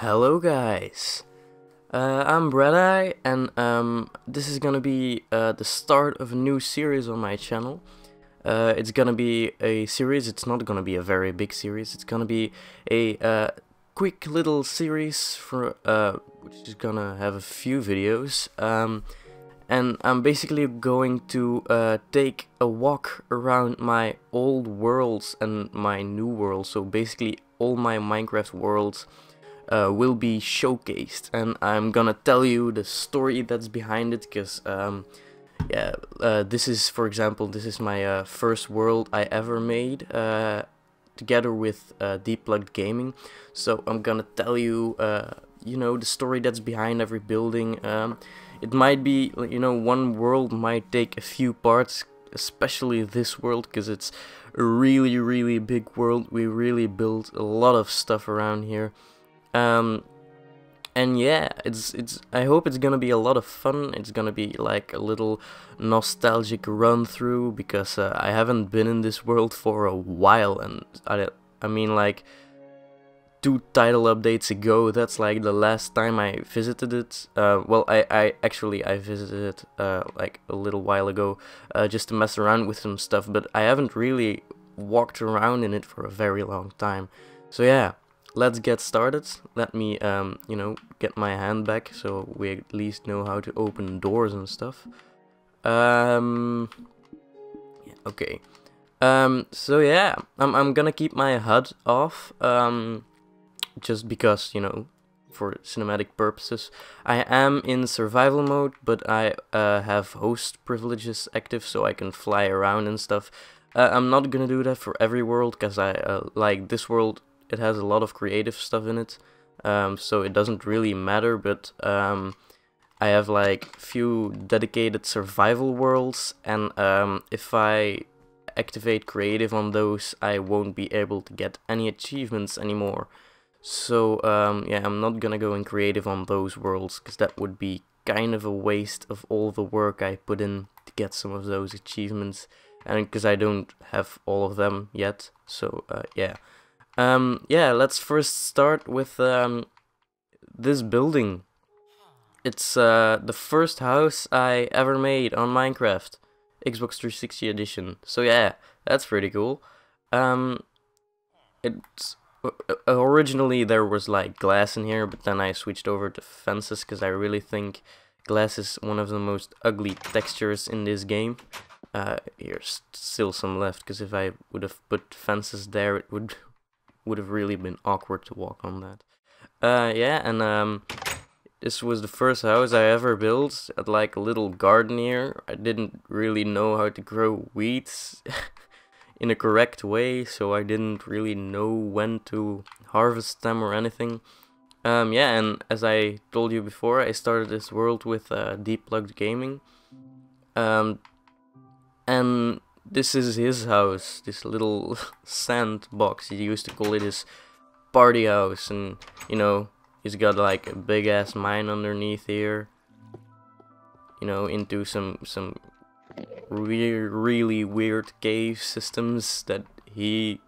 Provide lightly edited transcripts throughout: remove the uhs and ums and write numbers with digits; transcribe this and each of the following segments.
Hello guys, I'm Red-Eye, and this is gonna be the start of a new series on my channel. It's gonna be a series. It's not gonna be a very big series. It's gonna be a quick little series for which is gonna have a few videos. And I'm basically going to take a walk around my old worlds and my new world. So basically all my Minecraft worlds will be showcased, and I'm gonna tell you the story that's behind it, because this is, for example, this is my first world I ever made together with Untitled Gaming. So I'm gonna tell you the story that's behind every building. It might be, one world might take a few parts, especially this world, because it's a really big world. We really built a lot of stuff around here. And yeah, I hope it's gonna be a lot of fun. It's gonna be like a little nostalgic run through, because I haven't been in this world for a while, and I mean, like 2 title updates ago, that's like the last time I visited it. Well, I visited it like a little while ago, just to mess around with some stuff, but I haven't really walked around in it for a very long time. So yeah, let's get started. Let me get my hand back so we at least know how to open doors and stuff. Okay. So yeah, I'm gonna keep my HUD off, just because, for cinematic purposes. I am in survival mode, but I have host privileges active, so I can fly around and stuff. I'm not gonna do that for every world, because I like this world. It has a lot of creative stuff in it, so it doesn't really matter, but I have like few dedicated survival worlds, and if I activate creative on those, I won't be able to get any achievements anymore. So yeah, I'm not gonna go in creative on those worlds, because that would be kind of a waste of all the work I put in to get some of those achievements, and because I don't have all of them yet. So yeah. Yeah, let's first start with this building. It's the first house I ever made on Minecraft, Xbox 360 edition. So yeah, that's pretty cool. It's originally there was like glass in here, but then I switched over to fences, because I really think glass is one of the most ugly textures in this game. Here's still some left, because if I would have put fences there, it would have really been awkward to walk on that. Yeah, and this was the first house I ever built. At like a little garden here. I didn't really know how to grow weeds in a correct way, so I didn't really know when to harvest them or anything. Yeah, and as I told you before, I started this world with Untitled Gaming. And this is his house, this little sandbox. He used to call it his party house, and he's got like a big ass mine underneath here. Into some really weird cave systems that he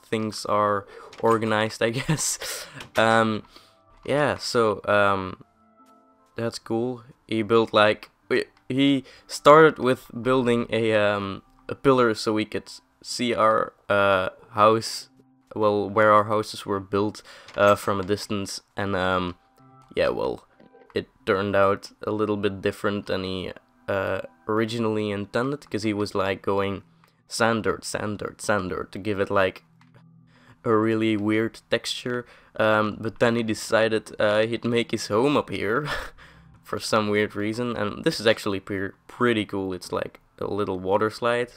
thinks are organized, I guess. Yeah, so that's cool. He built like he started with building a pillar so we could see our house, well, where our houses were built from a distance, and yeah, well, it turned out a little bit different than he originally intended, because he was like going sand dirt to give it like a really weird texture, but then he decided he'd make his home up here for some weird reason, and this is actually pretty cool. It's like a little water slide.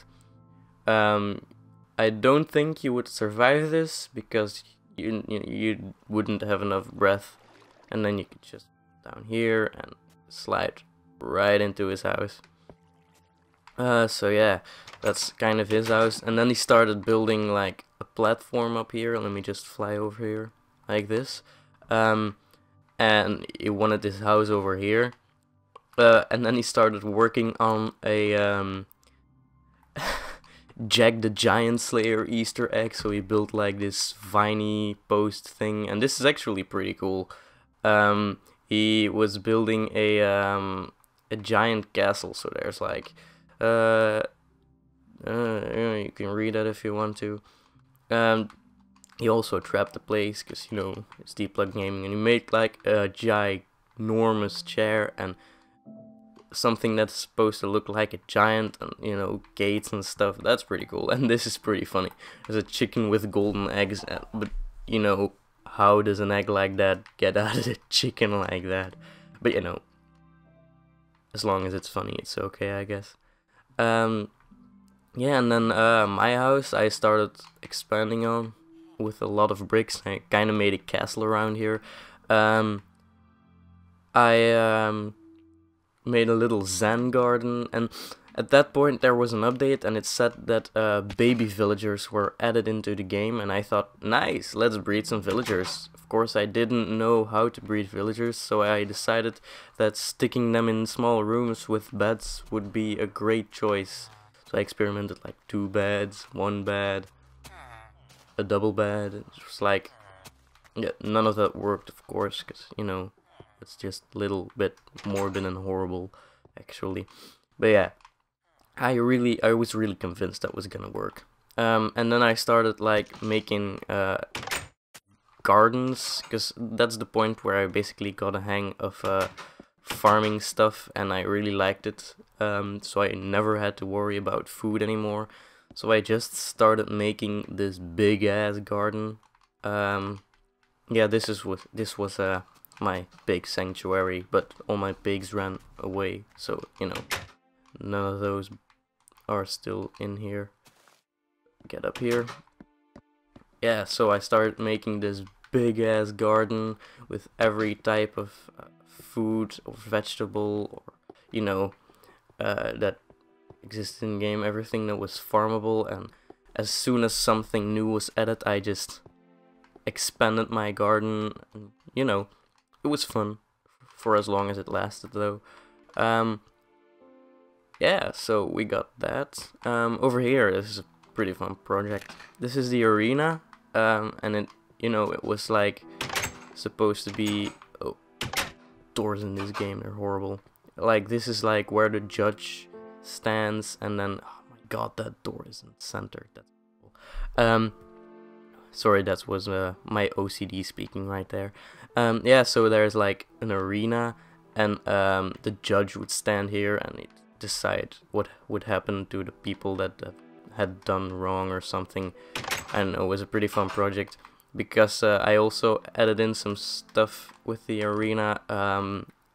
I don't think you would survive this, because you wouldn't have enough breath, and then you could just down here and slide right into his house. So yeah, that's kind of his house, and then he started building like a platform up here. Let me just fly over here like this. And he wanted this house over here, and then he started working on a Jack the Giant Slayer Easter egg. So he built like this viney post thing, and this is actually pretty cool. He was building a giant castle. So there's like, you can read that if you want to. He also trapped the place because, you know, it's Deep Blood Gaming, and he made like a ginormous chair and something that's supposed to look like a giant, and, you know, gates and stuff. That's pretty cool. And this is pretty funny. There's a chicken with golden eggs, but, you know, how does an egg like that get out of a chicken like that? But, you know, as long as it's funny, it's okay, I guess. Yeah, and then my house I started expanding on with a lot of bricks. I kind of made a castle around here. I made a little Zen Garden, and at that point there was an update, and it said that baby villagers were added into the game, and I thought, nice, let's breed some villagers. Of course, I didn't know how to breed villagers, so I decided that sticking them in small rooms with beds would be a great choice. So I experimented like 2 beds, 1 bed, a double bed. It was like, yeah, none of that worked, of course, because, you know, it's just a little bit morbid and horrible, actually. But yeah, I was really convinced that was gonna work. And then I started like making gardens, because that's the point where I basically got a hang of farming stuff, and I really liked it. So I never had to worry about food anymore. So I just started making this big ass garden. Yeah, this was my big sanctuary, but all my pigs ran away, so, you know, none of those are still in here. Get up here. Yeah, so I started making this big ass garden with every type of food or vegetable, or, you know, that existed in game, everything that was farmable. And as soon as something new was added, I just expanded my garden, and, you know, it was fun for as long as it lasted, though. Yeah, so we got that. Over here, this is a pretty fun project. This is the arena, and it, you know, it was like supposed to be, oh, doors in this game, they're horrible. Like, this is like where the judge stands, and then, oh my god, that door isn't centered. That's cool. Sorry, that was my OCD speaking right there. Yeah, so there's like an arena, and the judge would stand here and he'd decide what would happen to the people that had done wrong or something. I don't know, it was a pretty fun project, because I also added in some stuff with the arena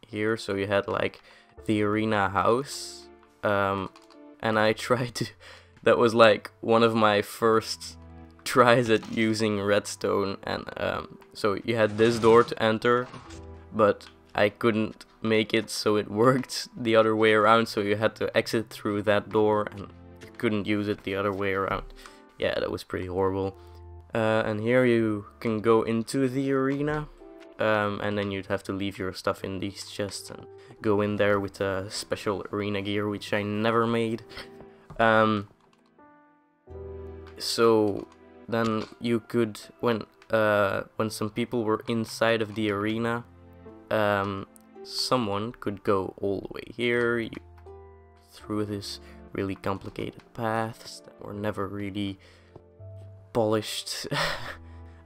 here. So you had like the arena house, and I tried to, that was like one of my first tries at using redstone, and so you had this door to enter, but I couldn't make it so it worked the other way around, so you had to exit through that door, and you couldn't use it the other way around. Yeah, that was pretty horrible. And here you can go into the arena, and then you'd have to leave your stuff in these chests and go in there with special arena gear, which I never made. So then you could, when some people were inside of the arena, someone could go all the way here, through this really complicated paths that were never really polished.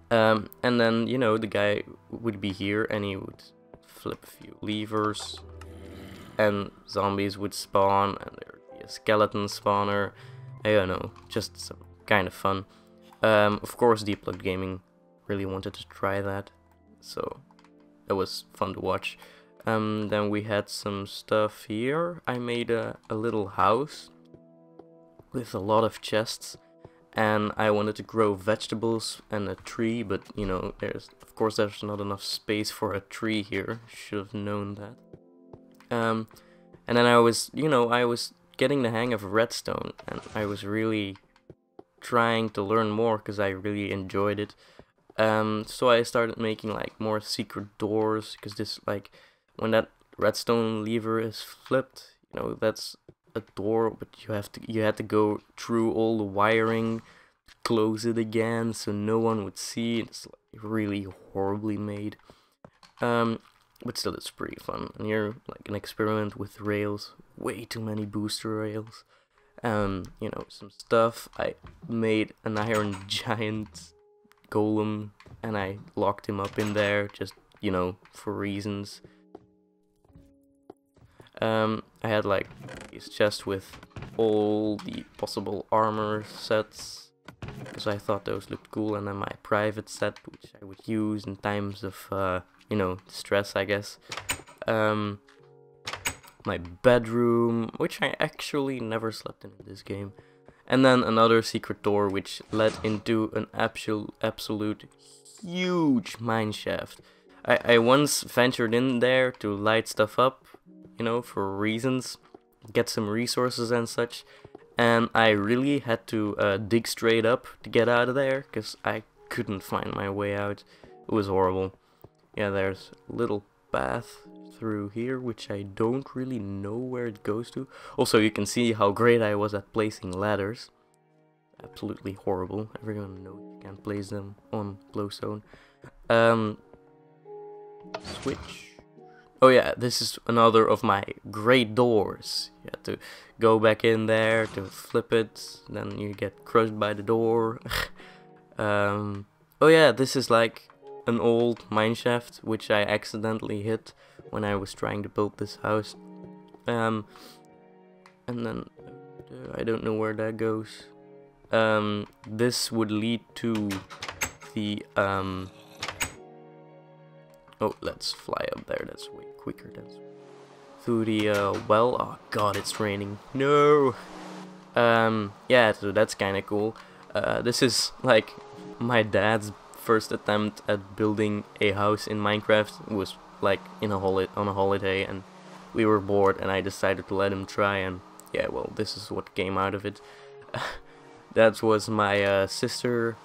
And then, you know, the guy would be here and he would flip a few levers, and zombies would spawn, and there would be a skeleton spawner. I don't know, just some kind of fun. Of course, Deep Blood Gaming really wanted to try that, so it was fun to watch. Then we had some stuff here. I made a little house with a lot of chests, and I wanted to grow vegetables and a tree, but, you know, there's not enough space for a tree here. Should have known that. And then I was getting the hang of redstone, and I was really trying to learn more because I really enjoyed it. So I started making like more secret doors, because this, like, when that redstone lever is flipped, you know, that's a door, but you had to go through all the wiring, close it again so no one would see. It's like really horribly made. But still, it's pretty fun. And here, like an experiment with rails, way too many booster rails. You know, some stuff. I made an iron giant golem, and I locked him up in there, just, you know, for reasons. I had like this chest with all the possible armor sets, because I thought those looked cool, and then my private set, which I would use in times of, you know, stress, I guess. My bedroom, which I actually never slept in this game. And then another secret door, which led into an absolute huge mine shaft. I once ventured in there to light stuff up, you know, for reasons, get some resources and such. And I really had to dig straight up to get out of there, because I couldn't find my way out. It was horrible. Yeah, there's a little path through here, which I don't really know where it goes to. Also, you can see how great I was at placing ladders. Absolutely horrible. Everyone knows you can't place them on glowstone. Switch. Oh yeah, this is another of my great doors. You have to go back in there to flip it, then you get crushed by the door. Oh yeah, this is like an old mineshaft, which I accidentally hit when I was trying to build this house. And then I don't know where that goes. This would lead to the oh, let's fly up there. That's way quicker. That's through the well. Oh god, it's raining. No. Yeah, so that's kind of cool. This is like my dad's first attempt at building a house in Minecraft. It was like on a holiday, and we were bored, and I decided to let him try, and yeah, well, this is what came out of it. That was my sister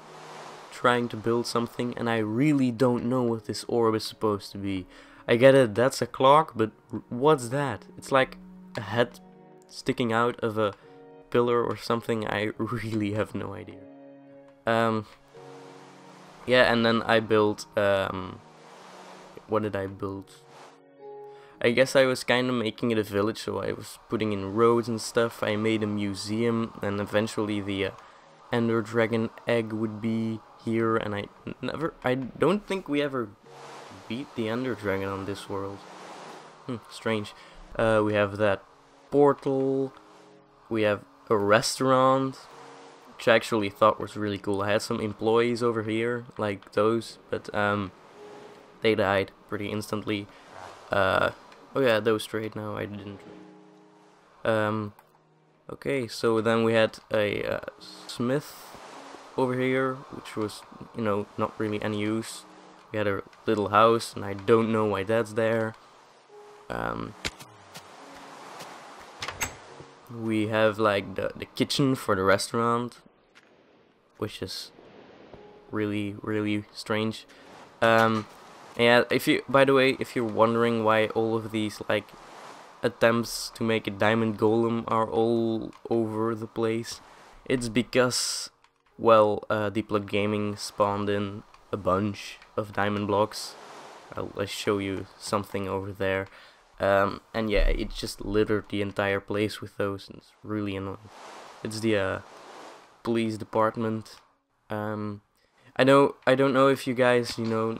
trying to build something, and I really don't know what this orb is supposed to be. I get it, that's a clock, but what's that? It's like a head sticking out of a pillar or something. I really have no idea. Yeah, and then I built, what did I build? I guess I was kind of making it a village, so I was putting in roads and stuff. I made a museum, and eventually the Ender Dragon egg would be here, and I don't think we ever beat the Ender Dragon on this world. Strange. We have that portal, we have a restaurant, which I actually thought was really cool. I had some employees over here, like those, but they died pretty instantly. Oh yeah, those trade now, I didn't. Okay, so then we had a smith over here, which was, you know, not really any use. We had a little house, and I don't know why that's there. We have like the kitchen for the restaurant, which is really strange. Yeah, by the way, if you're wondering why all of these like attempts to make a diamond golem are all over the place, it's because, well, Deep Blood Gaming spawned in a bunch of diamond blocks. I'll show you something over there. And yeah, it just littered the entire place with those, and it's really annoying. It's the police department. I don't know if you guys, you know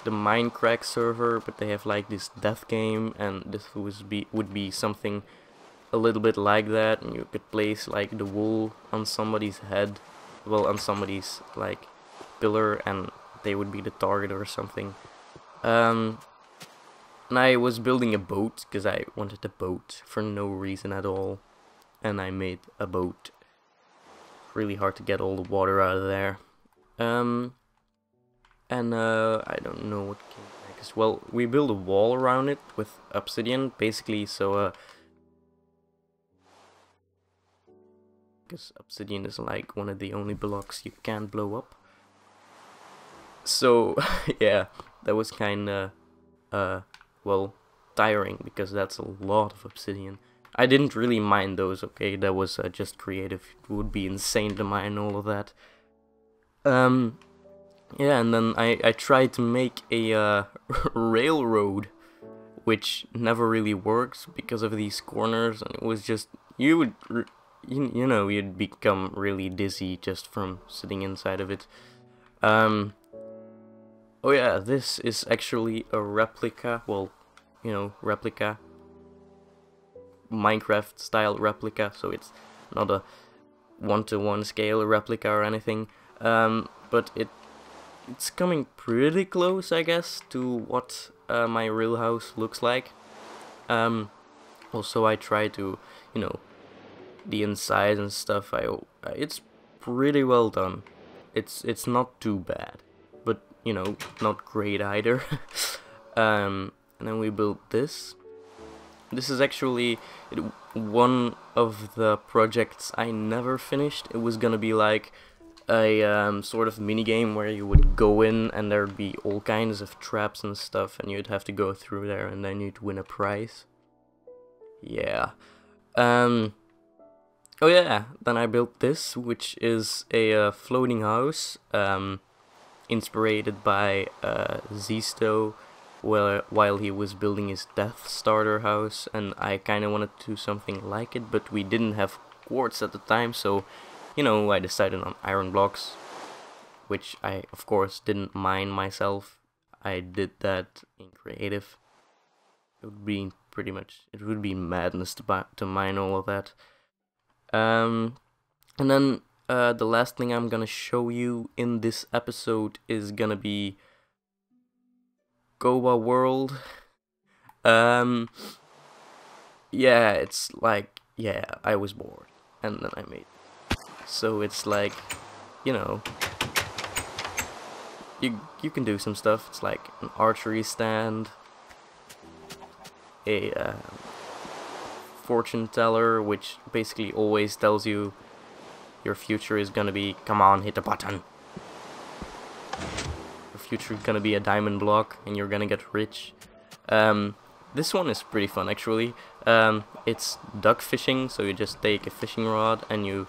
the Minecraft server, but they have like this death game, and this would be something a little bit like that, and you could place like the wool on somebody's head, well, on somebody's like pillar, and they would be the target or something. And I was building a boat because I wanted a boat for no reason at all, and I made a boat. Really hard to get all the water out of there. I don't know what came next. Well, we built a wall around it with obsidian, basically, so because obsidian is like one of the only blocks you can't blow up. So yeah, that was kinda well, tiring, because that's a lot of obsidian. I didn't really mind those, okay, that was just creative. It would be insane to mine all of that. yeah, and then I tried to make a railroad, which never really works because of these corners, and it was just, you know, you'd become really dizzy just from sitting inside of it. Oh yeah, this is actually a replica, well, you know, replica, Minecraft style replica, so it's not a 1-to-1 scale replica or anything, but it's coming pretty close, I guess, to what my real house looks like. Also I try to, you know, the inside and stuff, it's pretty well done. It's not too bad, but you know, not great either. And then we built this. This is actually one of the projects I never finished. It was gonna be like a sort of mini game where you would go in and there'd be all kinds of traps and stuff, and you'd have to go through there and then you'd win a prize. Yeah. Oh yeah, then I built this, which is a floating house, inspired by Zisto, while he was building his Death Starter house, and I kind of wanted to do something like it, but we didn't have quartz at the time, so, you know, I decided on iron blocks, which I, of course, didn't mine myself. I did that in creative. It would be it would be madness to mine all of that. And then the last thing I'm gonna show you in this episode is gonna be Goa World. Yeah, it's like, yeah, I was bored and then I made it. So it's like, you know, you can do some stuff. It's like an archery stand, a fortune teller, which basically always tells you your future is gonna be, come on, hit the button. Your future is gonna be a diamond block and you're gonna get rich. This one is pretty fun actually. It's duck fishing, so you just take a fishing rod and you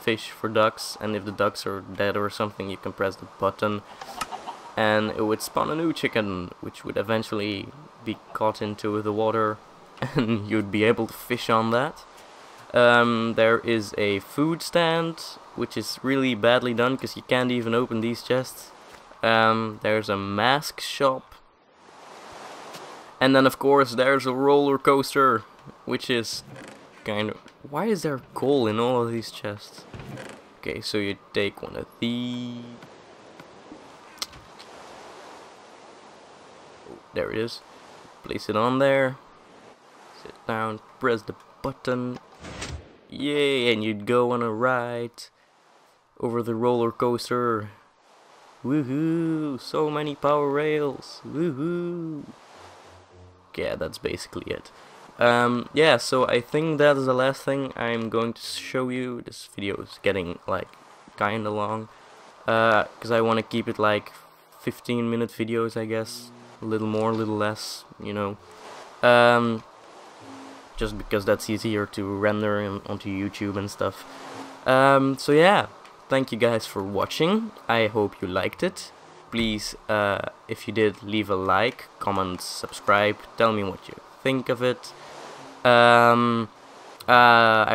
fish for ducks, and if the ducks are dead or something, you can press the button and it would spawn a new chicken, which would eventually be caught into the water and you'd be able to fish on that. There is a food stand, which is really badly done because you can't even open these chests. There's a mask shop. And then of course there's a roller coaster, which is kind of... Why is there coal in all of these chests? Okay, so you take one of these. Oh, there it is. Place it on there. Sit down, press the button. Yay, and you'd go on a ride over the roller coaster. Woohoo! So many power rails. Woohoo! Yeah, that's basically it. Yeah, so I think that is the last thing I'm going to show you. This video is getting like kinda long, because I want to keep it like 15-minute videos, I guess. A little more, a little less, you know. Just because that's easier to render onto YouTube and stuff. So yeah, thank you guys for watching. I hope you liked it. Please, if you did, leave a like, comment, subscribe, tell me what you think of it. I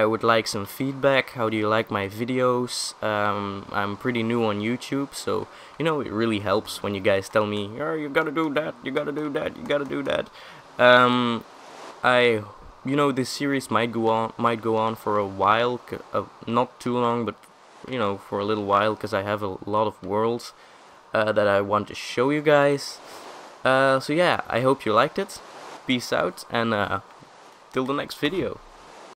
would like some feedback. How do you like my videos? I'm pretty new on YouTube, so you know, it really helps when you guys tell me, oh, you gotta do that, you gotta do that, you gotta do that. You know, this series might go on for a while, not too long, but you know, for a little while, because I have a lot of worlds that I want to show you guys. So yeah, I hope you liked it. Peace out, and till the next video.